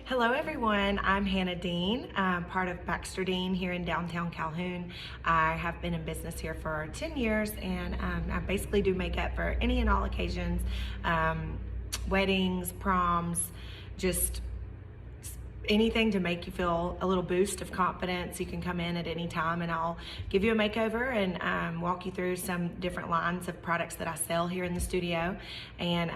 Hello everyone, I'm Hanna Dean, part of Baxter Dean here in downtown Calhoun. I have been in business here for 10 years and I basically do makeup for any and all occasions, weddings, proms, just anything to make you feel a little boost of confidence. You can come in at any time and I'll give you a makeover and walk you through some different lines of products that I sell here in the studio. And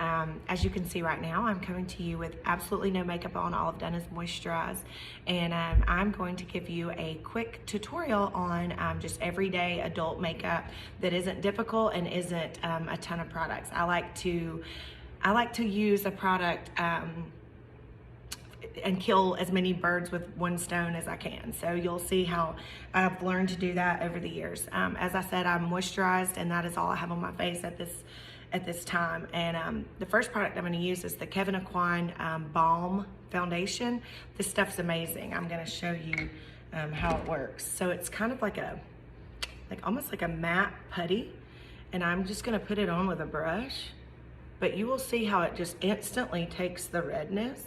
as you can see right now, I'm coming to you with absolutely no makeup on. All I've done is moisturize. And I'm going to give you a quick tutorial on just everyday adult makeup that isn't difficult and isn't a ton of products. I like to use a product and kill as many birds with one stone as I can. So you'll see how I've learned to do that over the years. As I said, I'm moisturized and that is all I have on my face at this time. And the first product I'm gonna use is the Kevyn Aucoin Balm Foundation. This stuff's amazing. I'm gonna show you how it works. So it's kind of like almost like a matte putty, and I'm just gonna put it on with a brush, but you will see how it just instantly takes the redness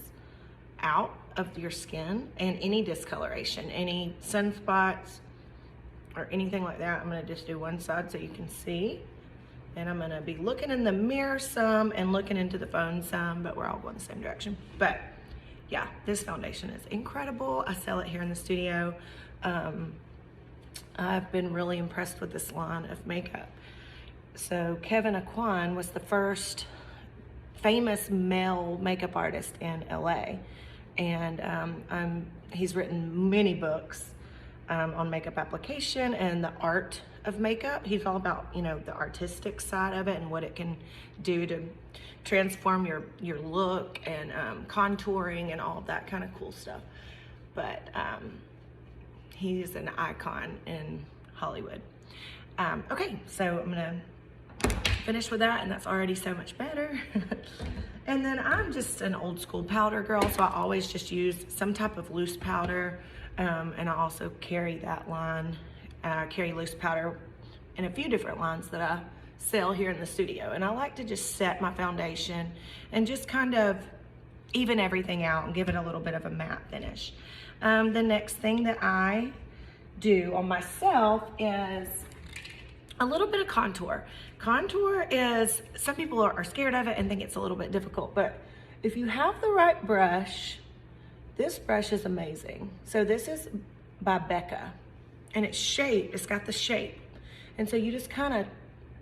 out of your skin and any discoloration, any sunspots or anything like that. I'm gonna just do one side so you can see. And I'm gonna be looking in the mirror some and looking into the phone some, but we're all going the same direction. But yeah, this foundation is incredible. I sell it here in the studio. I've been really impressed with this line of makeup. So Kevyn Aucoin was the first famous male makeup artist in LA. And he's written many books on makeup application and the art of makeup. He's all about, you know, the artistic side of it and what it can do to transform your look and contouring and all of that kind of cool stuff. But he's an icon in Hollywood. Okay, so I'm gonna finish with that, and that's already so much better. And then I'm just an old school powder girl, so I always just use some type of loose powder, and I also carry that line, carry loose powder in a few different lines that I sell here in the studio. And I like to just set my foundation and just kind of even everything out and give it a little bit of a matte finish. The next thing that I do on myself is a little bit of contour. Contour is, some people are scared of it and think it's a little bit difficult, but if you have the right brush, this brush is amazing. So this is by Becca, and it's shaped, it's got the shape. And so you just kind of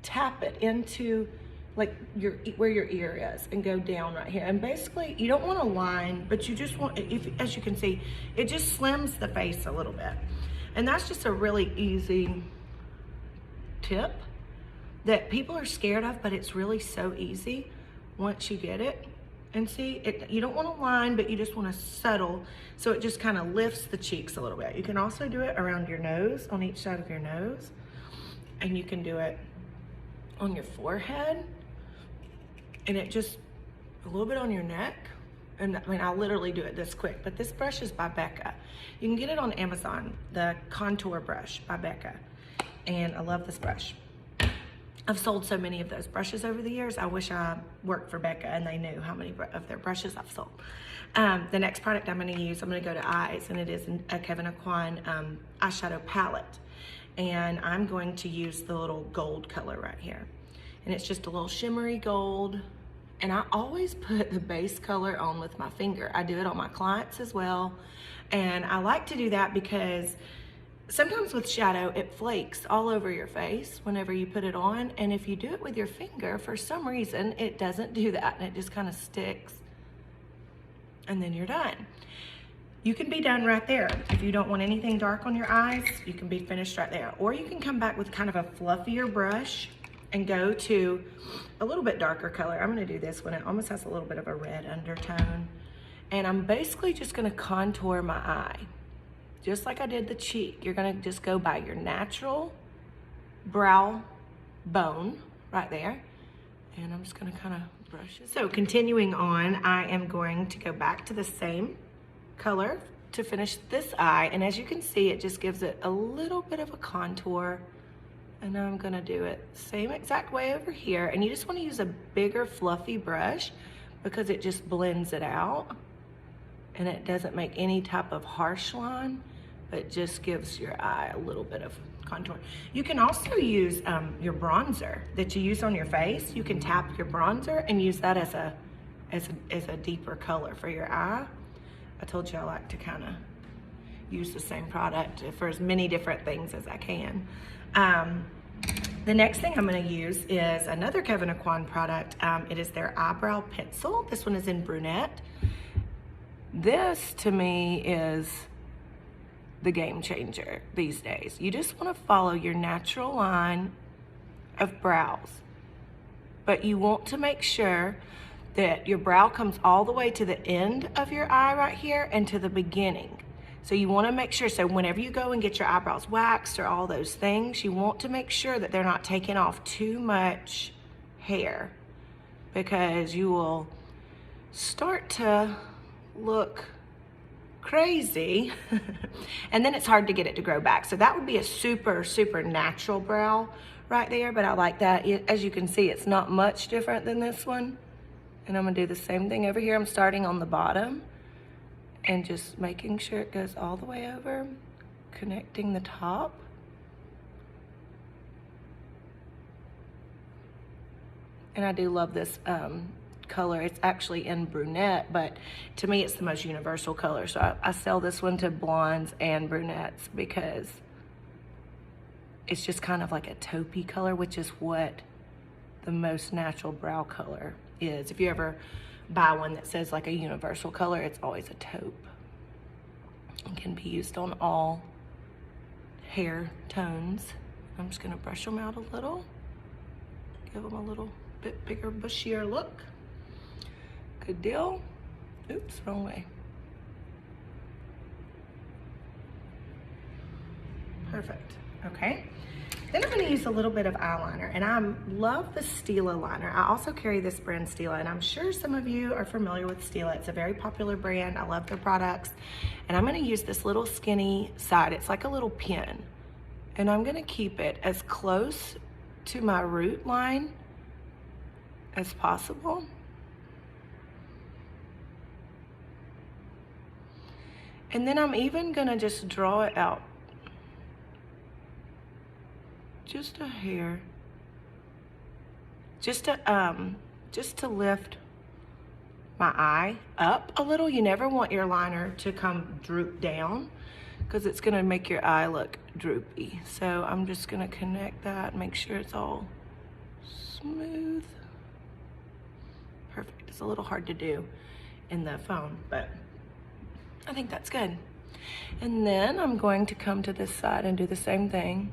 tap it into like where your ear is and go down right here. And basically you don't want a line, but you just want, as you can see, it just slims the face a little bit. And that's just a really easy tip that people are scared of, but it's really so easy once you get it. And see, you don't want to line, but you just want to settle, so it just kind of lifts the cheeks a little bit. You can also do it around your nose, on each side of your nose, and you can do it on your forehead, and it just a little bit on your neck. And I mean, I literally do it this quick, but this brush is by Becca. You can get it on Amazon, the contour brush by Becca. And I love this brush. I've sold so many of those brushes over the years. I wish I worked for Becca and they knew how many of their brushes I've sold. The next product I'm gonna use, I'm gonna go to eyes, and it is a Kevyn Aucoin eyeshadow palette. And I'm going to use the little gold color right here. And it's just a little shimmery gold. And I always put the base color on with my finger. I do it on my clients as well. And I like to do that because sometimes with shadow, it flakes all over your face whenever you put it on. And if you do it with your finger, for some reason, it doesn't do that. And it just kind of sticks. And then you're done. You can be done right there. If you don't want anything dark on your eyes, you can be finished right there. Or you can come back with kind of a fluffier brush and go to a little bit darker color. I'm gonna do this one. It almost has a little bit of a red undertone. And I'm basically just gonna contour my eye. Just like I did the cheek. You're gonna just go by your natural brow bone right there. And I'm just gonna kind of brush it. So continuing on, I am going to go back to the same color to finish this eye. And as you can see, it just gives it a little bit of a contour. And now I'm gonna do it same exact way over here. And you just wanna use a bigger fluffy brush because it just blends it out. and it doesn't make any type of harsh line, but just gives your eye a little bit of contour. You can also use your bronzer that you use on your face. You can tap your bronzer and use that as a deeper color for your eye. I told you I like to kind of use the same product for as many different things as I can. The next thing I'm going to use is another Kevyn Aucoin product. It is their eyebrow pencil. This one is in brunette. This to me is the game changer these days. You just want to follow your natural line of brows, but you want to make sure that your brow comes all the way to the end of your eye right here and to the beginning. So you want to make sure, so whenever you go and get your eyebrows waxed or all those things, you want to make sure that they're not taking off too much hair, because you will start to look crazy and then it's hard to get it to grow back. So that would be a super, super natural brow right there, but I like that. As you can see, it's not much different than this one. And I'm gonna do the same thing over here. I'm starting on the bottom and just making sure it goes all the way over, connecting the top. And I do love this color. It's actually in brunette, but to me it's the most universal color. So I sell this one to blondes and brunettes because it's just kind of like a taupey color, which is what the most natural brow color is. If you ever buy one that says like a universal color, it's always a taupe. It can be used on all hair tones. I'm just gonna brush them out a little, give them a little bit bigger, bushier look. Good deal. Oops, wrong way. Perfect. Okay. Then I'm going to use a little bit of eyeliner, and I love the Stila liner. I also carry this brand Stila, and I'm sure some of you are familiar with Stila. It's a very popular brand. I love their products, and I'm going to use this little skinny side. It's like a little pin, and I'm going to keep it as close to my root line as possible. And then I'm even gonna just draw it out just a hair, just to lift my eye up a little. You never want your liner to come droop down because it's gonna make your eye look droopy. So I'm just gonna connect that, make sure it's all smooth. Perfect. It's a little hard to do in the phone, but I think that's good. And then I'm going to come to this side and do the same thing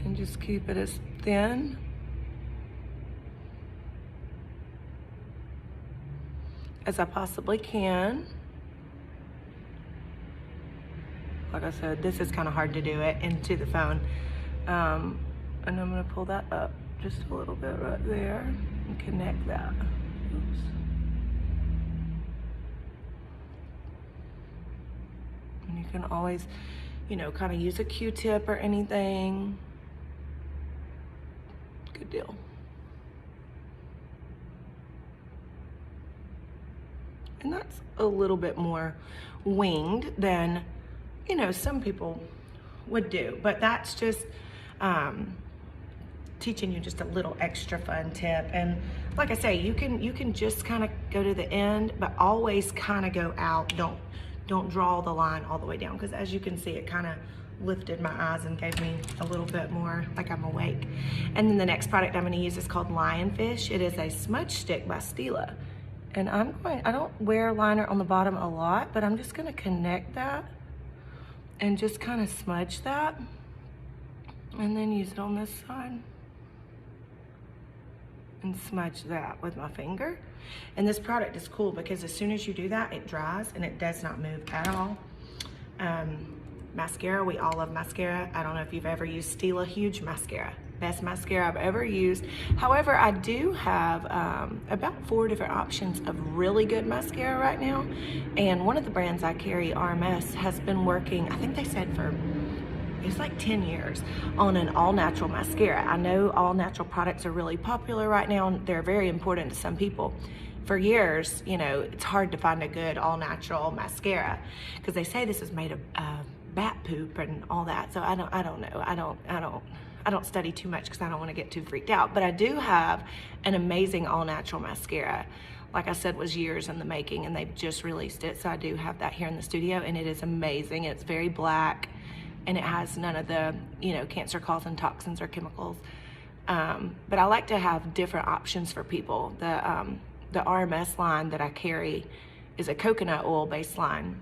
and just keep it as thin as I possibly can. Like I said, this is kind of hard to do it into the phone. And I'm gonna pull that up just a little bit right there and connect that. Oops. And you can always, you know, kind of use a Q-tip or anything. Good deal. And that's a little bit more winged than, you know, some people would do, but that's just teaching you just a little extra fun tip. And like I say, you can just kind of go to the end, but always kind of go out. Don't draw the line all the way down, because as you can see, it kind of lifted my eyes and gave me a little bit more like I'm awake. And then the next product I'm going to use is called Lionfish. It is a smudge stick by Stila. And I don't wear liner on the bottom a lot, but I'm just going to connect that and just kind of smudge that, and then use it on this side and smudge that with my finger. And this product is cool because as soon as you do that, it dries and it does not move at all. Mascara, we all love mascara. I don't know if you've ever used Stila Huge Mascara. Best mascara I've ever used. However, I do have about 4 different options of really good mascara right now. And one of the brands I carry, RMS, has been working, I think they said for, it's like 10 years, on an all-natural mascara. I know all-natural products are really popular right now, and they're very important to some people. for years, you know, it's hard to find a good all natural mascara because they say this is made of bat poop and all that. So I don't know. I don't study too much because I don't want to get too freaked out. But I do have an amazing all natural mascara. Like I said, was years in the making, and they've just released it. So I do have that here in the studio, and it is amazing. It's very black, and it has none of the, you know, cancer-causing toxins or chemicals. But I like to have different options for people. The RMS line that I carry is a coconut oil based line,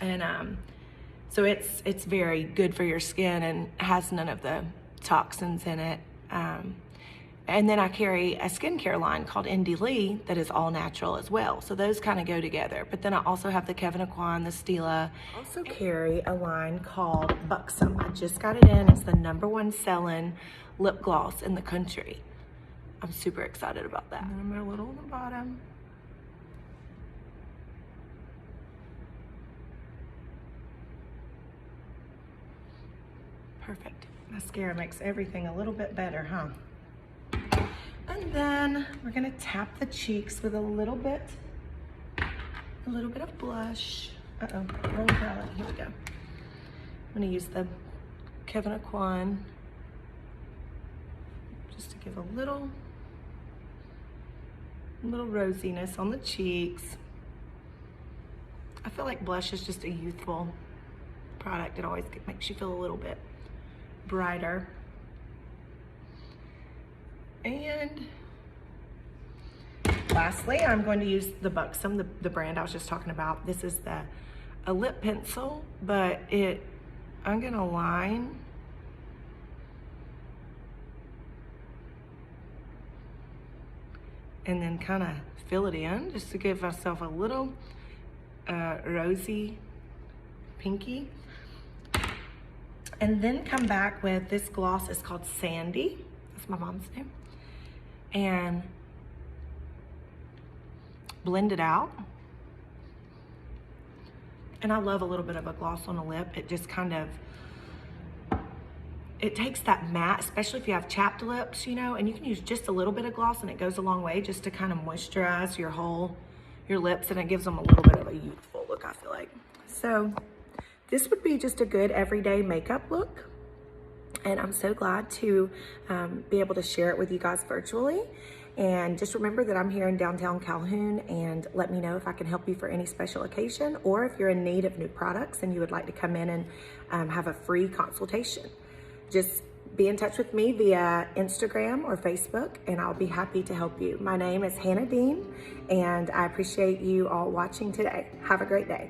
and so it's very good for your skin and has none of the toxins in it. And then I carry a skincare line called ND Lee that is all natural as well. So those kind of go together. But then I also have the Kevin Aquan, the Stila. I also carry a line called Buxom. I just got it in. It's the #1 selling lip gloss in the country. I'm super excited about that. And then I'm gonna a little on the bottom. Perfect. Mascara makes everything a little bit better, huh? And then we're gonna tap the cheeks with a little bit of blush. Uh-oh, wrong palette, here we go. I'm gonna use the Kevin Aquan just to give a little rosiness on the cheeks. I feel like blush is just a youthful product. It always makes you feel a little bit brighter. And lastly, I'm going to use the Buxom, the brand I was just talking about. This is a lip pencil, but I'm gonna line and then kind of fill it in just to give myself a little rosy pinky. And then come back with this gloss. It's called Sandy. That's my mom's name. And blend it out. And I love a little bit of a gloss on the lip. It just kind of, it takes that matte, especially if you have chapped lips, you know, and you can use just a little bit of gloss and it goes a long way just to kind of moisturize your lips, and it gives them a little bit of a youthful look, I feel like. So this would be just a good everyday makeup look. And I'm so glad to be able to share it with you guys virtually. And just remember that I'm here in downtown Calhoun, and let me know if I can help you for any special occasion, or if you're in need of new products and you would like to come in and have a free consultation. Just be in touch with me via Instagram or Facebook, and I'll be happy to help you. My name is Hanna Dean, and I appreciate you all watching today. Have a great day.